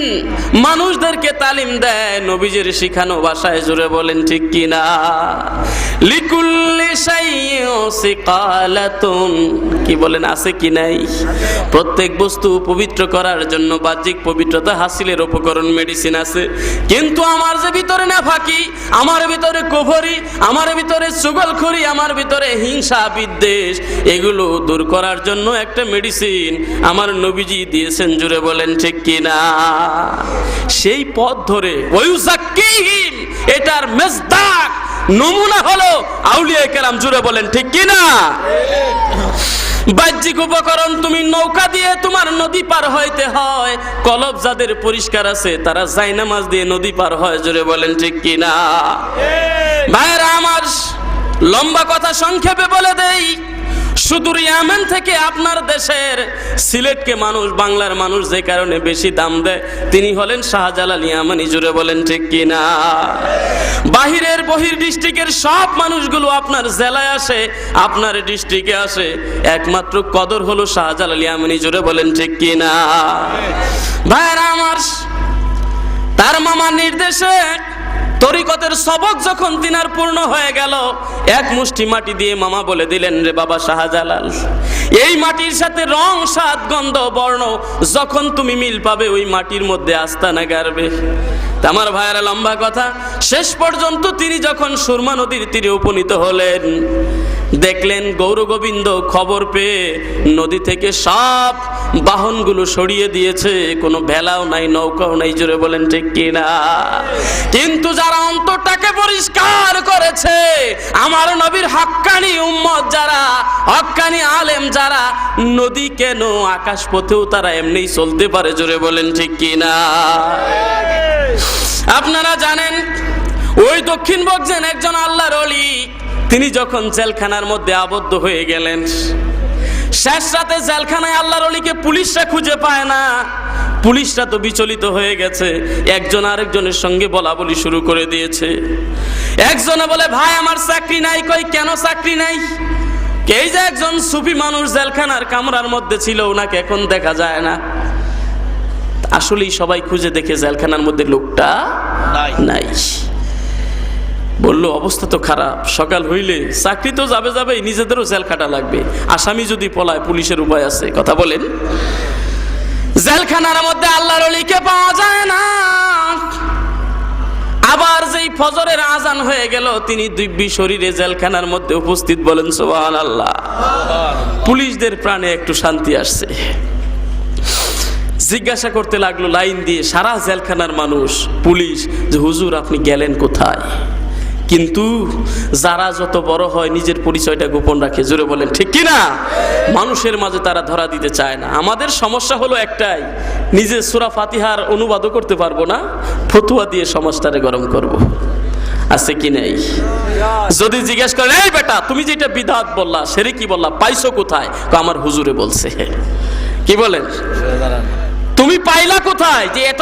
মানুষদেরকে তালিম দেয় নবীজির শিখানো ভাষায়। জোরে বলেন ঠিক কিনা? লিকুল্লি শাইইন সিকালাতুন, কি বলেন আছে কি নাই? প্রত্যেক বস্তু পবিত্র করার জন্য বাহ্যিক পবিত্রতা হাসিলের উপকরণ মেডিসিন আছে, কিন্তু আমার যে ভিতরে নাফাকি, আমার ভিতরে কুফরি, আমার ভিতরে চুগলখড়ি, আমার ভিতরে হিংসা বিদ্বেষ, এগুলো দূর করার জন্য একটা মেডিসিন আমার নবীজি দিয়েছেন। জুড়ে বলেন ঠিক কিনা? সেই পথ ধরে ওয়ুযাক্কিহিম, এটার মেজদাক নমুনা হলো আউলিয়া কেরাম। জুড়ে বলেন ঠিক কিনা? বাহ্যিক উপকরণ, তুমি নৌকা দিয়ে তোমার নদী পার হইতে হয়, কলব যাদের পরিষ্কার আছে তারা জায়নামাজ দিয়ে নদী পার হয়। জোরে বলেন ঠিক কিনা? ভাইরা আমার, লম্বা কথা সংক্ষেপে বলে দেই, সুদূর ইয়ামেন থেকে আপনার দেশের সিলেটকে মানুষ, বাংলার মানুষ যে কারণে বেশি দাম দেয়, তিনি হলেন শাহজালাল ইয়ামানি। জুড়ে বলেন ঠিক কিনা? বাহিরের বহির ডিস্ট্রিক্টের সব মানুষগুলো আপনার জেলায় আসে, আপনার ডিস্ট্রিক্টে আসে, একমাত্র কদর হলো শাহজালাল ইয়ামানি। জুড়ে বলেন ঠিক কিনা? ভাইরা আমার, তার মামার নির্দেশে তরিকতের সবক যখন তিনার পূর্ণ হয়ে গেল, এক মুষ্টি মাটি দিয়ে মামা বলে দিলেন, রে বাবা শাহজালাল, এই মাটির সাথে রং, স্বাদ, গন্ধ, বর্ণ যখন তুমি মিল পাবে, ওই মাটির মধ্যে আস্তানা গাড়বে। আমার ভাইয়েরা, লম্বা কথা, শেষ পর্যন্ত তিনি যখন সুরমা নদীর তীরে উপনীত হলেন, দেখলেন গৌর গোবিন্দ খবর পেয়ে নদী থেকে সব বাহনগুলো সরিয়ে দিয়েছে, কোনো ভেলাও নাই, নৌকাও নাই। জোরে বলেন ঠিক কিনা? কিন্তু যারা অন্তরটাকে পরিষ্কার করেছে, আমার নবীর হক্কানি উম্মত যারা, হক্কানি আলেম যারা, নদী কেন আকাশ পথেও তারা এমনিই চলতে পারে। জোরে বলেন ঠিক কিনা? আপনারা জানেন, ওই দক্ষিণ বক্সেন একজন আল্লাহর ওলি, তিনি যখন জেলখানার মধ্যে আবদ্ধ হয়ে গেলেন, শেষ রাতে জেলখানায় আল্লাহর ওলিকে পুলিশরা খুঁজে পায় না। পুলিশরা তো বিচলিত হয়ে গেছে, একজন আরেকজনের সঙ্গে বলা বলি শুরু করে দিয়েছে। একজনে বলে, ভাই আমার চাকরি নাই। কই কেন চাকরি নাই? এই যে একজন সুফি মানুষ জেলখানার কামরার মধ্যে ছিল, ওনাকে এখন দেখা যায় না। আসলেই সবাই খুঁজে দেখে জেলখানার মধ্যে লোকটা নাই। বলল, অবস্থা তো খারাপ, সকাল হইলে চাকরি তো যাবে যাবে, নিজেদেরও জেল খাটা লাগবে। আসামি যদি পলায়, পুলিশের উপায় আছে। কথা বলেন। জেলখানার মধ্যে আল্লাহর ওলিকে পাওয়া যায় না। আবার যেই ফজরের আজান হয়ে গেল, তিনি দিব্যি শরীরে জেলখানার মধ্যে উপস্থিত। বলেন সুবহানাল্লাহ। পুলিশদের প্রাণে একটু শান্তি আসছে। জিজ্ঞাসা করতে লাগলো লাইন দিয়ে সারা জেলখানার মানুষ, পুলিশ, যে হুজুর আপনি গেলেন কোথায়? কিন্তু যারা যত বড় হয় নিজের পরিচয়টা গোপন রাখে। জোরে বলেন ঠিক কিনা? মানুষের মাঝে তারা ধরা দিতে চায় না। আমাদের সমস্যা হলো একটাই, নিজে সূরা ফাতিহার অনুবাদও করতে পারবো না, ফতুয়া দিয়ে সমাজটারে গরম করব। আছে কি নাই? যদি জিজ্ঞেস করেন, এই বেটা তুমি যেটা বিদআত বললা, শিরকি বললা, পাইছো কোথায়? আমার হুজুরে বলছে। কি বলেন? তুমি পাইলা কোথায় যে এত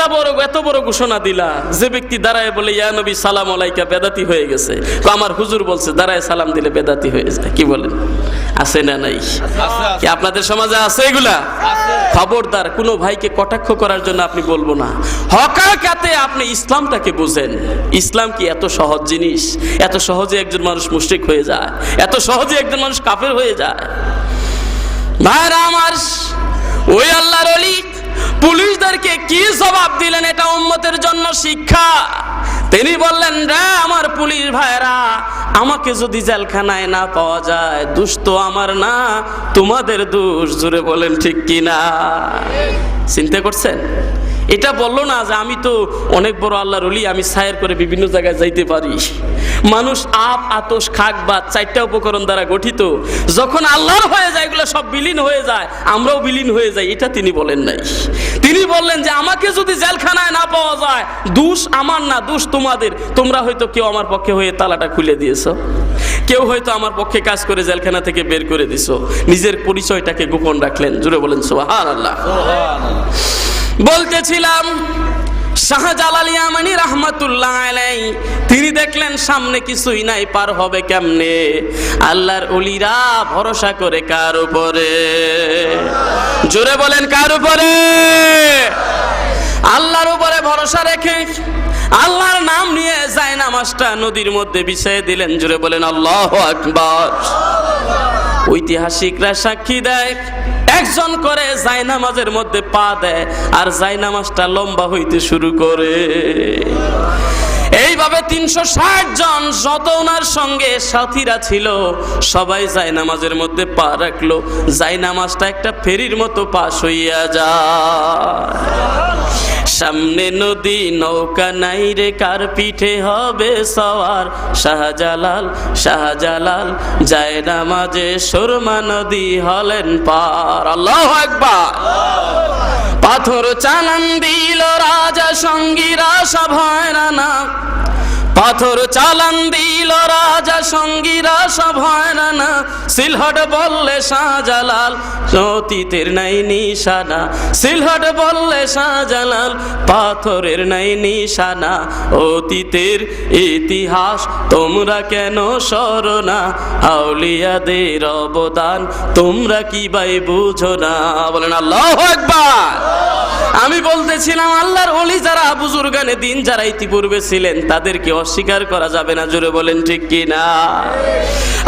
বড় ঘোষণা দিলা? যে ব্যক্তি দাঁড়ায় বলে, ইয়া নবী সালাম আলাইকা, বেদাতি হয়ে গেছে। আমার হুজুর বলছে দাঁড়ায় সালাম দিলে বেদাতি হয়ে যায়। কি বলেন? আছে না নাই? কি আপনাদের সমাজে আছে এগুলা? খবরদার, কোনো ভাইকে কটাক্ষ করার জন্য আপনি বলবো না। হকাকাতে আপনি ইসলামটাকে বুঝেন। ইসলাম কি এত সহজ জিনিস? এত সহজে একজন মানুষ মুশরিক হয়ে যায়? এত সহজে একজন মানুষ কাফের হয়ে যায়? ভাইরা আমার, ওই আল্লাহর ওলি পুলিশদেরকে কি জবাব দিলেন, এটা উম্মতের জন্য শিক্ষা। তিনি বললেন, রে আমার পুলিশ ভাইরা, আমাকে যদি জেলখানায় না পাওয়া যায়, দোষ তো আমার না, তোমাদের দোষ। জোরে বলেন ঠিক কিনা? চিন্তা করছেন? এটা বললো না যে আমি তো অনেক বড় আল্লাহর ওলি, আমি সায়ের করে বিভিন্ন জায়গায় যাইতে পারি। মানুষ আপ, আতশ, খাক, বাত, 4টা উপকরণ দ্বারা গঠিত। যখন আল্লাহর হয়ে যায়, এগুলো সব বিলীন হয়ে যায়, আমরাও বিলীন হয়ে যাই। এটা তিনি বলেন নাই। তিনি বললেন যে আমাকে যদি জেলখানায় না পাওয়া যায়, দোষ আমার না, দোষ তোমাদের। তোমরা হয়তো কেউ আমার পক্ষে হয়ে তালাটা খুলে দিয়েছো, কেউ হয়তো আমার পক্ষে কাজ করে জেলখানা থেকে বের করে দিছো। নিজের পরিচয়টাকে গোপন রাখলেন। জোরে বলেন সুবহানাল্লাহ। বলতেছিলাম, শাহজালাল ইয়ামানি রাহমাতুল্লাহ আলাইহি, তিনি দেখলেন সামনে কিছুই নাই, পার হবে কেমনে? আল্লাহর ওলিরা ভরসা করে কার উপরে? জোরে বলেন কার উপরে? আল্লাহর উপরে ভরসা রেখে আল্লাহর নাম নিয়ে জায়নামাজটা নদীর মধ্যে বিছিয়ে দিলেন। জোরে বলেন আল্লাহু আকবার। ঐতিহাসিকরা সাক্ষী দেয়, একজন করে জায়নামাজের মধ্যে পা দেয়, আর জায়নামাজটা লম্বা হইতে শুরু করে। এইভাবে 360 জন যত ওনার সঙ্গে সাথীরা ছিল, সবাই জায়নামাজের মধ্যে পা রাখলো। জায়নামাজটা একটা ফেরির মতো পাশ হইয়া যায়। সামনে নদী, নৌকা নাই রে, কার পিঠে হবে সওয়ার? শাহজালাল, শাহজালাল, জায়নামাজে সুরমা নদী হলেন পার। আল্লাহু আকবার। পাথর চালান দিল রাজা, সঙ্গীরা সব হয়রানা। পাথর চালান দিল রাজা, সঙ্গীরা সব হয়রানা। সিলহট বললে শাহজালাল, অতীতের নাই নিশানা। সিলহট বললে শাহজালাল, পাথরের নাই নিশানা। অতীতের ইতিহাস তোমরা কেন সরো না? আউলিয়াদের অবদান তোমরা কি ভাই বুঝো না? বলেন আল্লাহু আকবার। আমি বলতেছিলাম আল্লাহর ওলি যারা বুজুর্গানে দিন যারা ইতিপূর্বে ছিলেন তাদেরকে অস্বীকার করা যাবে না, জোরে বলেন ঠিক কি না?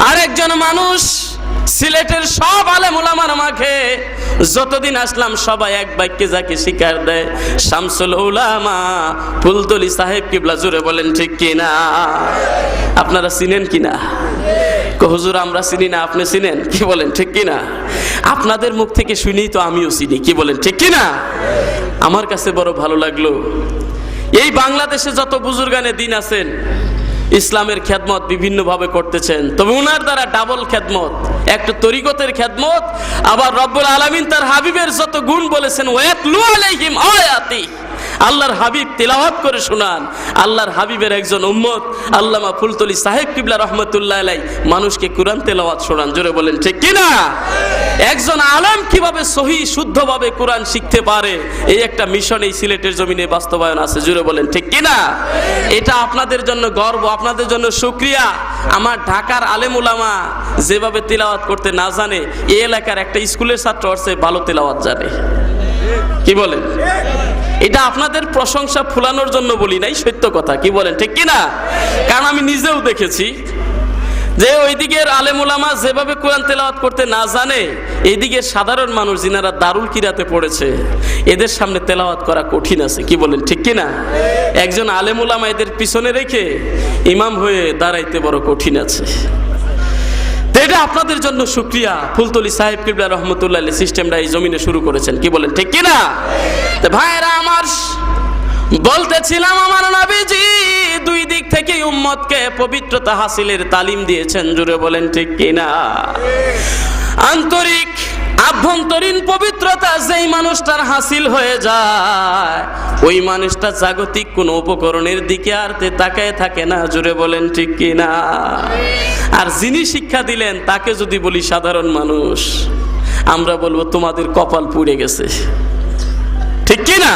আরেকজন মানুষ সিলেটের সব আলেম ওলামার মাঝে যতদিন আসলাম সবাই এক বাক্যে যাকে স্বীকার দেয়, শামসুল উলামা ফুলতলি সাহেব কিবলা, জোরে বলেন ঠিক কি না? আপনারা চিনেন কিনা? হুজুর আমরা চিনি না, আপনি চিনেন? কি বলেন ঠিক কি না? আপনাদের মুখ থেকে শুনি তো আমিও চিনি, কি বলেন ঠিক কি না? আমার কাছে বড় ভালো লাগলো, এই বাংলাদেশে যত বুজুর্গানে দিন আছেন ইসলামের খেদমত বিভিন্ন ভাবে করতেছেন, তবে উনার দ্বারা ডাবল খেদমত, একটা তরিকতের খেদমত, আবার রব্বুল আলামিন তার হাবিবের যত গুণ বলেছেন ওয়াতলু আলাইহিম আয়াতি, আল্লাহর হাবিব তেলাওয়াত করে শোনান। আল্লাহর হাবিবের একজন উম্মত আল্লামা ফুলতলি সাহেব কিবলা রহমতুল্লাহ আলাইহি মানুষকে কোরআন তেলাওয়াত শোনান, জোরে বলেন ঠিক কি না? একজন আলেম কিভাবে সহি শুদ্ধভাবে কোরআন শিখতে পারে এই একটা মিশন এই সিলেটের জমিনে বাস্তবায়ন আছে, জোরে বলেন ঠিক কি না? এটা আপনাদের জন্য গর্ব, আপনাদের জন্য শুকরিয়া। আমার ঢাকার আলেম উলামা যেভাবে তেলাওয়াত করতে না জানে, এই এলাকার একটা স্কুলের ছাত্র আছে ভালো তেলাওয়াত জানে, কি বলেন? এটা আপনাদের প্রশংসা ফুলানোর জন্য বলি নাই, সত্য কথা, কি বলেন ঠিক কি না? কারণ আমি নিজেও দেখেছি যে ওইদিকের আলেম উলামা যেভাবে কোরআন তেলাওয়াত করতে না জানে, এইদিকে সাধারণ মানুষ যিনারা দারুল কিরাতে পড়েছে এদের সামনে তেলাওয়াত করা কঠিন আছে, কি বলেন ঠিক কি না? একজন আলেম উলামা এদের পিছনে রেখে ইমাম হয়ে দাঁড়াইতে বড় কঠিন আছে। এটা আপনাদের জন্য শুকরিয়া, ফুলতলি সাহেব কিবলা রহমতুল্লাহ আলাইহি সিস্টেমটা এই জমিনে শুরু করেছেন, কি বলেন ঠিক কি না? ভাইরা আমার, বলতেছিলাম আমার নবীজি দুই দিক থেকে উম্মতকে পবিত্রতা হাসিলের তালিম দিয়েছেন, জোরে বলেন ঠিক কি না? আন্তরিক আভ্যন্তরীণ পবিত্রতা যেই মানুষটার হাসিল হয়ে যায় ওই মানুষটা জাগতিক কোনো উপকরণের দিকে আর তাকায় থাকে না, জোরে বলেন ঠিক কি না? আর যিনি শিক্ষা দিলেন তাকে যদি বলি সাধারণ মানুষ, আমরা বলবো তোমাদের কপাল পুড়ে গেছে, ঠিক কি না?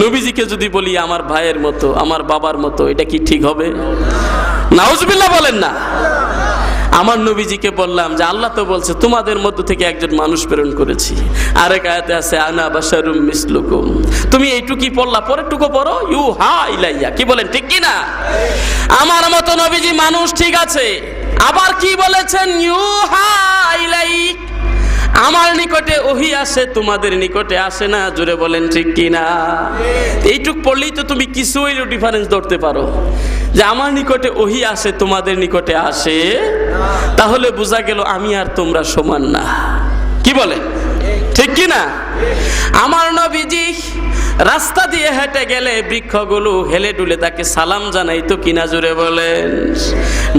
নবীজিকে যদি বলি আমার ভাইয়ের মতো, আমার বাবার মতো, এটা কি ঠিক হবে? নাউজুবিল্লাহ বলেন না। আমার নবীজিকে বললাম যে আল্লাহ তো বলছে তোমাদের মধ্য থেকে একজন মানুষ প্রেরণ করেছি, আরেক আয়াতে আছে আনা বাশারুম মিসলুকুম, তুমি এইটুকুই পড়লা, পরেরটুকু পড়ো, ইউহা ইলাইয়া, কি বলেন ঠিক কি না? আমার মতো নবীজি মানুষ ঠিক আছে, আবার কি বলেছেন? ইউহা ইলাইক, আমার নিকটে ওহী আসে, তোমাদের নিকটে আসে না, জোরে বলেন ঠিক কি না? এইটুক পড়লেই তো তুমি কিছু হইলেও ডিফারেন্স ধরতে পারো যে আমার নিকটে ওহী আসে, তোমাদের নিকটে আসে, তাহলে বোঝা গেল আমি আর তোমরা সমান না, কি বলেন ঠিক কি না? আমার নবীজি রাস্তা দিয়ে হেঁটে গেলে বৃক্ষগুলো হেলে ডুলে তাকে সালাম জানাইতো কিনা, জোরে বলেন?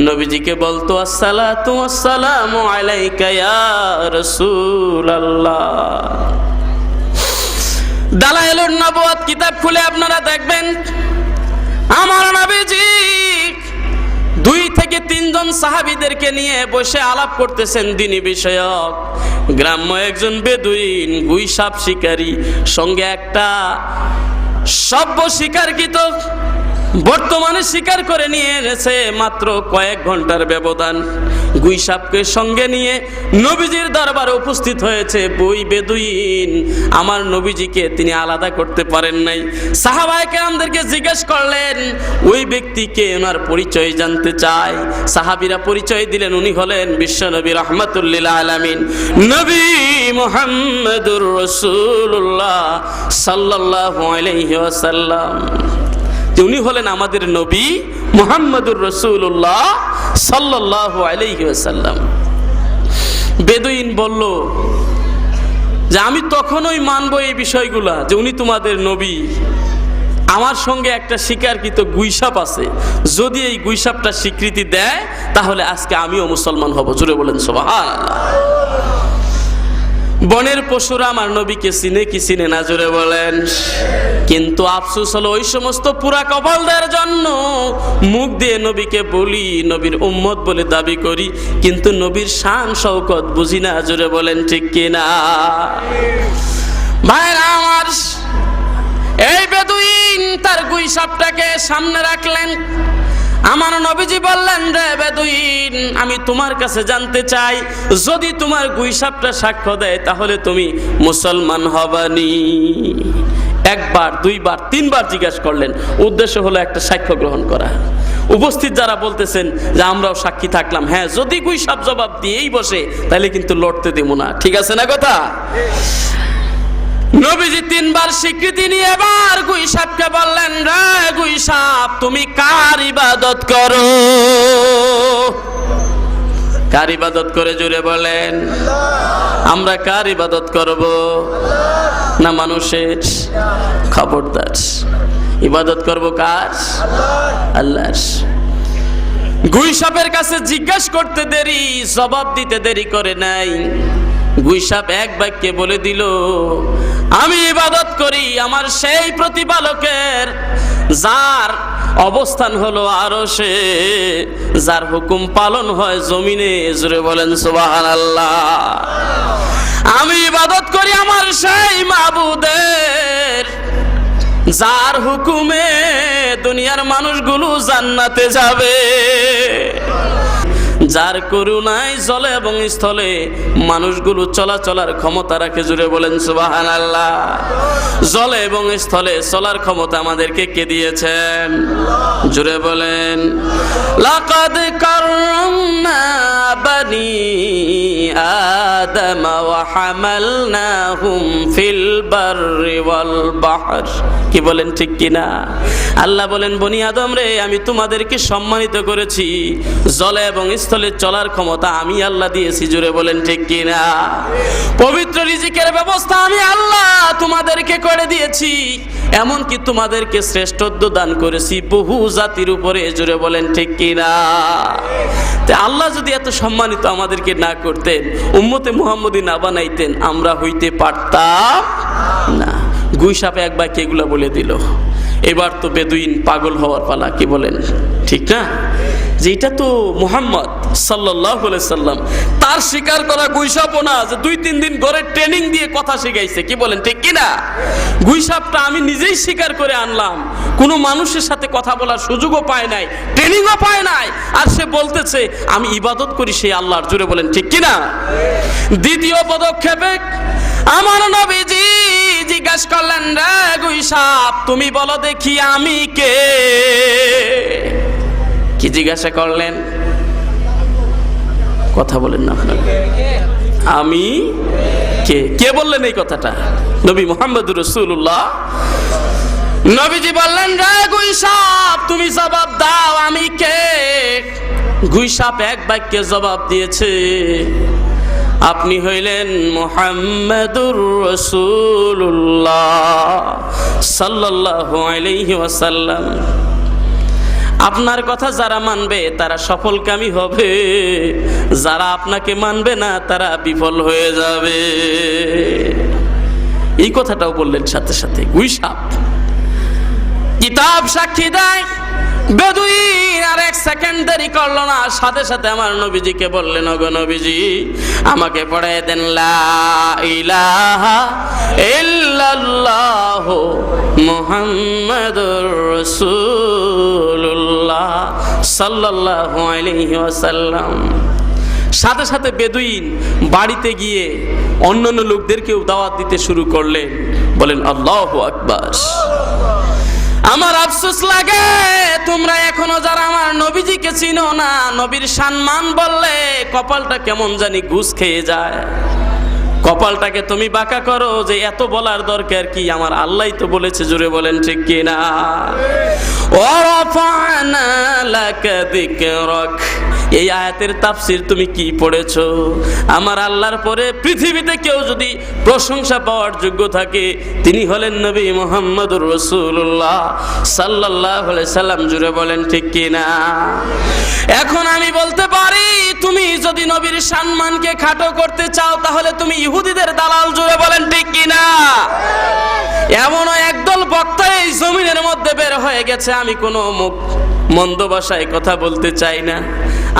নবীজিকে বলতো আসসালাতু ওয়াসসালামু আলাইকা ইয়া রাসূলুল্লাহ। দালাইলুন নবুওয়াত কিতাব খুলে আপনারা দেখবেন আমার নবীজি 2 থেকে 3 জন সাহাবীদেরকে নিয়ে বসে আলাপ করতেছেন দ্বীনি বিষয়ক। গ্রাম্য একজন বেদুইন গুই সাপ শিকারী, সঙ্গে একটা সভ্য শিকারকৃত বর্তমানে শিকার করে নিয়ে এনেছে মাত্র কয়েক ঘন্টার ব্যবধান। গুই সাপকে সঙ্গে নিয়ে নবীজির দরবারে উপস্থিত হয়েছে। বই বেদুইন আমার নবীজিকে তিনি আলাদা করতে পারেন নাই। সাহাবায়ে কেরামদেরকে জিজ্ঞেস করলেন ওই ব্যক্তিকে, ওনার পরিচয় জানতে চায়। সাহাবীরা পরিচয় দিলেন, উনি হলেন বিশ্বনবী রাহমাতুল লিল আলামিন নবী মুহাম্মদুর রাসূলুল্লাহ সাল্লাল্লাহু আলাইহি ওয়াসাল্লাম। উনি হলেন আমাদের নবী মুহাম্মদুর রাসূলুল্লাহ সাল্লাল্লাহু আলাইহি ওয়াসাল্লাম। বেদুইন বলল যে আমি তখনই মানবো এই বিষয়গুলা যে উনি তোমাদের নবী। আমার সঙ্গে একটা শিকারকৃত গুইসাপ আছে, যদি এই গুইসাপটা স্বীকৃতি দেয় তাহলে আজকে আমিও মুসলমান হব। জোরে বলেন সুবহানাল্লাহ। বনের পশুরা আমার নবীকে চিনে কি চিনে না, জোরে বলেন? কিন্তু আফসোস হলো ওই সমস্ত পুরা কপালদের জন্য মুখ দিয়ে নবীকে বলি, নবীর উম্মত বলে দাবি করি, কিন্তু নবীর শান শওকত বুঝি না। জোরে বলেন ঠিক কিনা? ভাইরা আমার, এই বেদুইন তার গুই সাপটাকে সামনে রাখলেন আমার নবীজি বললেন, রে বেদুইন, আমি তোমার কাছে জানতে চাই, যদি তোমার গুইসাপটা সাক্ষ্য দেয় তাহলে তুমি মুসলমান হবানি। একবার, দুইবার, তিনবার জিজ্ঞাসা করলেন। উদ্দেশ্য হলো একটা সাক্ষ্য গ্রহণ করা। উপস্থিত যারা বলতেছেন যে আমরাও সাক্ষী থাকলাম, হ্যাঁ যদি গুইসাপ জবাব দিয়েই বসে তাহলে কিন্তু লড়তে দেব না। ঠিক আছে না কথা? নবীজি তিনবার স্বীকৃতি নিয়ে এবার গুইসাপকে বললেন, রে গুইসাপ, তুমি কার ইবাদত করো? কার ইবাদত করে জুড়ে বলেন। আমরা কার ইবাদত করব? না মানুষের? খবরদার, ইবাদত করব কার? আল্লাহর। গুইসাপের কাছে জিজ্ঞাসা করতে দেরি, জবাব দিতে দেরি করে নাই। গুইসাপ এক বাক্যে বলে দিল, আমি ইবাদত করি আমার সেই প্রতিপালকের যার অবস্থান হলো আরশে, যার হুকুম পালন হয় জমিনে। জোরে বলেন সুবহানাল্লাহ। আমি ইবাদত করি আমার সেই মাবুদের যার হুকুমে দুনিয়ার মানুষগুলো জান্নাতে যাবে, যার করুণায় জলে এবং স্থলে মানুষগুলো চলাচলার ক্ষমতা রাখে। জুড়ে বলেন সুবহানাল্লাহ। জলে এবং স্থলে চলার ক্ষমতা আমাদেরকে কে দিয়েছেন? জুড়ে বলেন। লাকাদ কাররামনা বানি আদম ওয়া হামালনাহুম ফিল বাররি ওয়াল বাহর। কি বলেন ঠিক কিনা? আল্লাহ বলেন, বনি আদম রে, আমি তোমাদেরকে সম্মানিত করেছি, জলে এবং স্থলে চলার ক্ষমতা আমি আল্লাহ দিয়েছি। জুড়ে বলেন ঠিক কিনা? পবিত্র রিজিকের ব্যবস্থা আমি আল্লাহ তোমাদেরকে করে দিয়েছি, এমনকি তোমাদেরকে শ্রেষ্ঠত্ব দান করেছি বহু জাতির উপরে। জুড়ে বলেন ঠিক কিনা? আল্লাহ যদি এত সম্মানিত আমাদেরকে না করতেন, উম্মতে মুহাম্মদী না বানাইতেন, আমরা হইতে পারতাম না। গুইসাপ এক বাক্যে এগুলা বলে দিল। এবার তো বেদুইন পাগল হওয়ার পালা। কি বলেন ঠিক না? যে এটা তো মুহাম্মদ সাল্লাল্লাহু আলাইহি সাল্লাম, তার স্বীকার করা গুইসাপও না যে 2-3 দিন ঘরে ট্রেনিং দিয়ে কথা শিখাইছে। কি বলেন ঠিক কিনা? গুইসাপটা আমি নিজেই স্বীকার করে আনলাম, কোনো মানুষের সাথে কথা বলার সুযোগও পায় নাই, ট্রেনিংও পায় নাই, আর সে বলতেছে আমি ইবাদত করি সেই আল্লাহর। জুড়ে বলেন ঠিক কিনা? দ্বিতীয় পদক্ষেপে আমার নবীজি জিজ্ঞাসা করলেন, রে গুইসাপ, তুমি বলো দেখি আমি কে? কি জিজ্ঞাসা করলেন? কথা বলেন না আপনারা। আমি কে? কে বললেন এই কথাটা? নবী মুহাম্মদুর রাসূলুল্লাহ। নবীজি বললেন, রে গুইসাপ, তুমি জবাব দাও আমি কে? গুইসাপ এক বাক্যে জবাব দিয়েছে, আপনি হইলেন মুহাম্মদুর রাসূলুল্লাহ সাল্লাল্লাহু আলাইহি ওয়াসাল্লাম। আপনার কথা যারা মানবে তারা সফলকামী হবে, যারা আপনাকে মানবে না তারা বিফল হয়ে যাবে। এই কথাটাও বললেন সাথে সাথে গুইসাপ। কিতাব সাক্ষী দেয়, বেদুইন আর এক সেকেন্ড দেরি করলো না, সাথে সাথে আমার নবীজিকে বললেন, ওগো নবীজি, আমাকে পড়ায় দেন লা ইলাহা ইল্লাল্লাহ মুহাম্মাদুর রাসূলুল্লাহ সাল্লাল্লাহু আলাইহি ওয়াসাল্লাম। সাথে সাথে বেদুইন বাড়িতে গিয়ে অন্যান্য লোকদেরকেও দাওয়াত দিতে শুরু করলেন। বলেন আল্লাহু আকবার। আমার আফসোস লাগে, তোমরা এখনো যারা আমার নবীজিকে চিনো না, নবীর সম্মান বললে কপালটা কেমন জানি ঘুষ খেয়ে যায়। কপালটাকে তুমি বাঁকা করো যে এত বলার দরকার কি, আমার আল্লাহই তো বলেছে। জুড়ে বলেন ঠিক কিনা? ওয়ারাফা'না লাকা যিকরাক। এই আয়াতের তাফসীর তুমি কি পড়েছো? আমার আল্লাহর পরে পৃথিবীতে কেউ যদি প্রশংসা পাওয়ার যোগ্য থাকে তিনি হলেন নবী মুহাম্মদুর রাসূলুল্লাহ সাল্লাল্লাহু আলাইহি সাল্লাম। জুড়ে বলেন ঠিক কিনা? এখন আমি বলতে পারি, তুমি যদি নবীর সম্মানকে খাটো করতে চাও তাহলে তুমি ইহুদিদের দালাল। জুড়ে বলেন ঠিক কিনা? এমনও একদল বক্তা এই জমিনের মধ্যে বের হয়ে গেছে, আমি কোনো মন্দ ভাষায় কথা বলতে চাই না,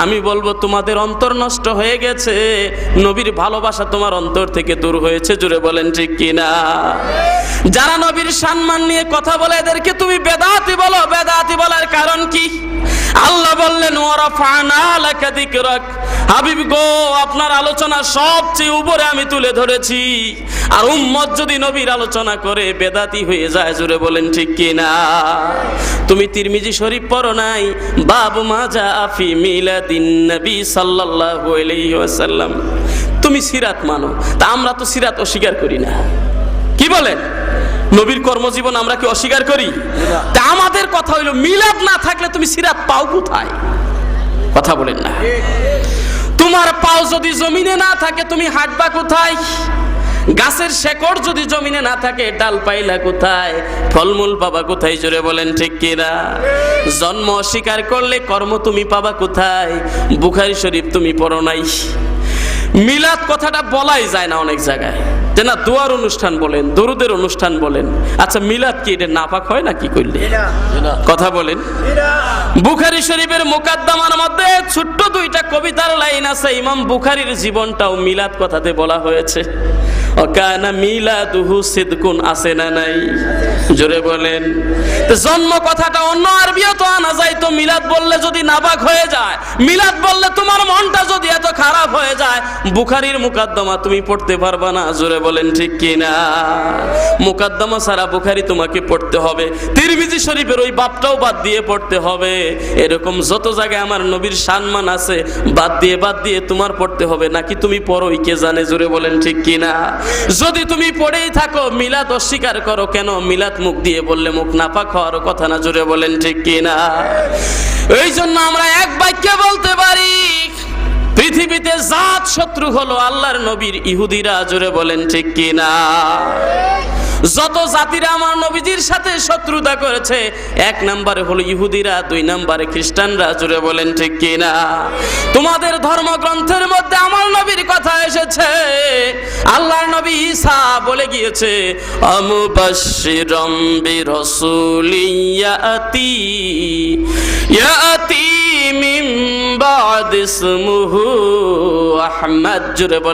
আমি বলবো তোমাদের অন্তর নষ্ট হয়ে গেছে, নবীর ভালোবাসা তোমার অন্তর থেকে দূর হয়েছে। জুড়ে বলেন ঠিক কিনা? যারা নবীর সম্মান নিয়ে কথা বলে এদেরকে তুমি বেদাতি বলো। বেদাতি বলার কারণ কি? আল্লাহ বললেন ওয়ারাফা'না লাকা যিকরাক, হাবিব গো আপনার আলোচনা সবচেয়ে উপরে আমি তুলে ধরেছি। আর উম্মত যদি নবীর আলোচনা করে বেদাতি হয়ে যায়, জোরে বলেন ঠিক কি না? তুমি তিরমিজি শরীফ পড়ো নাই? বাবু মা জাআ ফি মিলাদিন নবী সাল্লাল্লাহু আলাইহি ওয়াসাল্লাম। তুমি সিরাত মানো, তা আমরা তো সিরাত অস্বীকার করি না। কি বলেন? নবীর কর্মজীবন আমরা কি অস্বীকার করি? তা আমাদের কথা হইলো মিলাদ না থাকলে তুমি সিরাত পাও কোথায়? কথা বলেন না। তোমার পাও যদি জমিনে না থাকে তুমি হাঁটবা কোথায়? গাছের শেকড় যদি জমিনে না থাকে ডাল পাইলা কোথায়? ফলমূল পাবা কোথায়? জোরে বলেন ঠিক কিনা? জন্ম অস্বীকার করলে কর্ম তুমি পাবা কোথায়? বুখারী শরীফ তুমি পড়ো নাই? মিলাদ কথাটা বলাই যায় না অনেক জায়গায়, যে না দোয়ার অনুষ্ঠান বলেন, দরুদের অনুষ্ঠান বলেন। আচ্ছা মিলাদ কি এটা নাপাক হয় না কি করলে? কথা বলেন। বুখারী শরীফের মুকাদ্দামার মধ্যে ছোট্ট দুইটা কবিতার লাইন আছে। ইমাম বুখারীর জীবনটাও মিলাদ কথাতে বলা হয়েছে। অকানা মিলাদুহু সিদকুন, আছে না নাই? জোরে বলেন। জন্ম কথাটা অন্য আরবিও তো আনা যায়। তো মিলাদ বললে যদি নাপাক হয়ে যায়, মিলাদ বললে তোমার মনটা যদি এত খারাপ হয়ে যায়, বুখারীর মুকাদ্দমা তুমি পড়তে পারবা না। জোরে বলেন ঠিক কি না? মুকাদ্দমা ছাড়া বুখারী তোমাকে পড়তে হবে। তিরমিজি শরীফের ওই বাপটাও বাদ দিয়ে পড়তে হবে। এরকম যত জায়গায় আমার নবীর সম্মান আছে বাদ দিয়ে তোমার পড়তে হবে। নাকি তুমি পড়োই কে জানে? জোরে বলেন ঠিক কি না? যদি তুমি পড়েই থাকো মিলাদ অস্বীকার করো কেন? মিলাদ মুখ দিয়ে বললে মুখ নাপাক হওয়ার কথা না। জোরে বলেন ঠিক কি না? এই জন্য আমরা এক বাক্যে বলতে পারি পৃথিবীতে জাত শত্রু হলো আল্লাহর নবীর ইহুদিরা। জোরে বলেন ঠিক কি না? যত জাতিরা আমার নবীজির সাথে শত্রুতা করেছে, এক নম্বরে হলো ইহুদিরা, দুই নম্বরে খ্রিস্টানরা। জোরে বলেন ঠিক কি না? তোমাদের ধর্মগ্রন্থের মধ্যে আমার নবীর কথা এসেছে। আল্লাহর নবী ঈসা বলে গিয়েছে আমুবাশশিরাম বিরাসূলিন ইয়াতি মিন বা'দি ইসমুহু আহমদ। জোরে